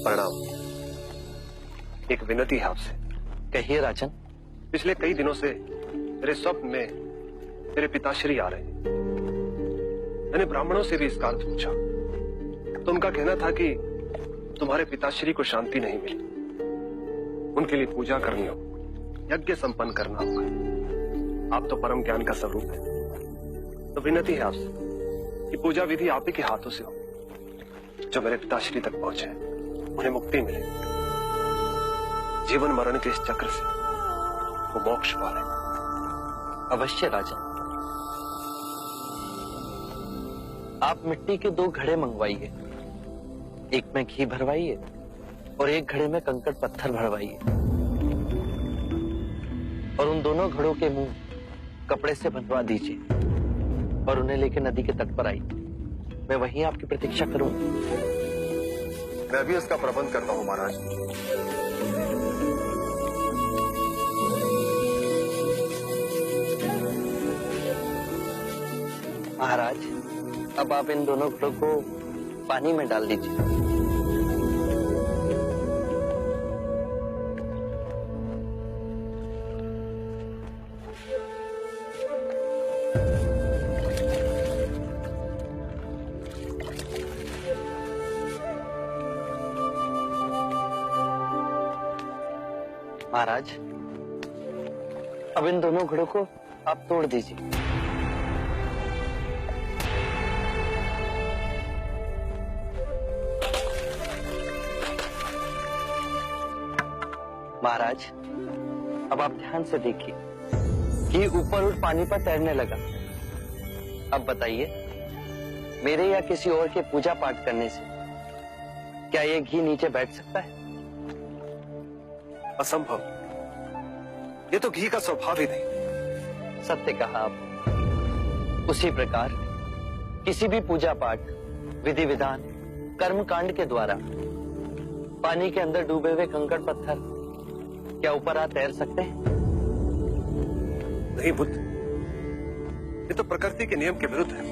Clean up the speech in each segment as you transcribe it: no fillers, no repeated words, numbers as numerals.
प्रणाम। एक विनती है आपसे। कहिए राजन। पिछले कई दिनों से मेरे स्वप्न में मेरे पिताश्री आ रहे हैं। मैंने ब्राह्मणों से भी इसका अर्थ पूछा तो उनका कहना था कि तुम्हारे पिताश्री को शांति नहीं मिली, उनके लिए पूजा करनी हो, यज्ञ संपन्न करना होगा। आप तो परम ज्ञान का स्वरूप है, तो विनती है आपसे कि पूजा विधि आप ही के हाथों से हो, जो मेरे पिताश्री तक पहुंचे, उन्हें मुक्ति मिले, जीवन मरण के इस चक्र से वो मोक्ष पाले। अवश्य राजन। आप मिट्टी के 2 घड़े मंगवाइए, एक में घी भरवाइए और एक घड़े में कंकड़ पत्थर भरवाइए, और उन दोनों घड़ों के मुंह कपड़े से बंधवा दीजिए और उन्हें लेकर नदी के तट पर आइए। मैं वहीं आपकी प्रतीक्षा करूंगा। मैं भी इसका प्रबंध करता हूं महाराज। महाराज, अब आप इन दोनों घड़ों को पानी में डाल दीजिए। महाराज, अब इन दोनों घड़ों को आप तोड़ दीजिए। महाराज, अब आप ध्यान से देखिए कि ऊपर उठ पानी पर तैरने लगा। अब बताइए, मेरे या किसी और के पूजा पाठ करने से क्या ये घी नीचे बैठ सकता है? असंभव। ये तो घी का स्वभाव ही नहीं। सत्य कहा आप। उसी प्रकार किसी भी पूजा पाठ, विधि विधान, कर्म कांड के द्वारा पानी के अंदर डूबे हुए कंकड़ पत्थर क्या ऊपर आ तैर सकते हैं? नहीं बुद्ध, ये तो प्रकृति के नियम के विरुद्ध है।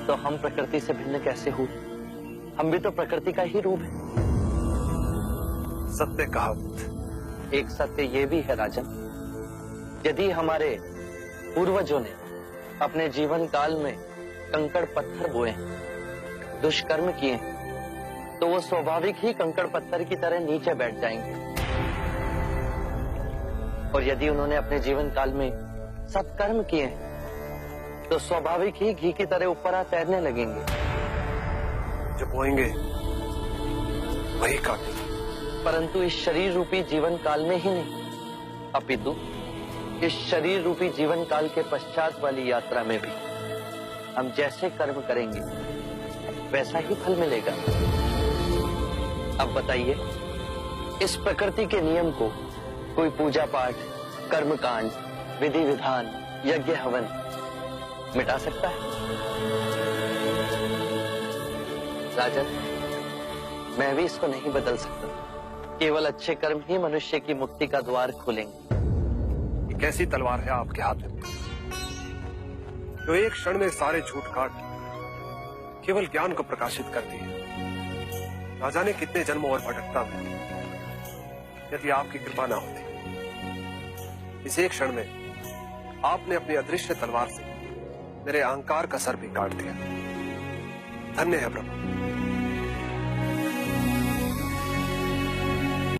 तो हम प्रकृति से भिन्न कैसे हुए? हम भी तो प्रकृति का ही रूप है। सत्य कहा बुद्ध। एक सत्य ये भी है राजन, यदि हमारे पूर्वजों ने अपने जीवन काल में कंकड़ पत्थर बोए, दुष्कर्म किए, तो वो स्वाभाविक ही कंकड़ पत्थर की तरह नीचे बैठ जाएंगे। और यदि उन्होंने अपने जीवन काल में सत्कर्म किए तो स्वाभाविक ही घी की तरह ऊपर आ तैरने लगेंगे। जो बोएंगे वही काटेंगे। परंतु इस शरीर रूपी जीवन काल में ही नहीं, अपितु इस शरीर रूपी जीवन काल के पश्चात वाली यात्रा में भी हम जैसे कर्म करेंगे वैसा ही फल मिलेगा। अब बताइए, इस प्रकृति के नियम को कोई पूजा पाठ, कर्म कांड, विधि विधान, यज्ञ हवन मिटा सकता है? राजन, मैं भी इसको नहीं बदल सकता। केवल अच्छे कर्म ही मनुष्य की मुक्ति का द्वार खोलेंगे। ये कैसी तलवार है आपके हाथ में, जो एक क्षण में सारे झूठ काट केवल ज्ञान को प्रकाशित करती है? ना जाने कितने जन्मों और भटकता में यदि आपकी कृपा ना होती। इस एक क्षण में आपने अपनी अदृश्य तलवार से मेरे अहंकार का सर भी काट दिया। धन्य है प्रभु।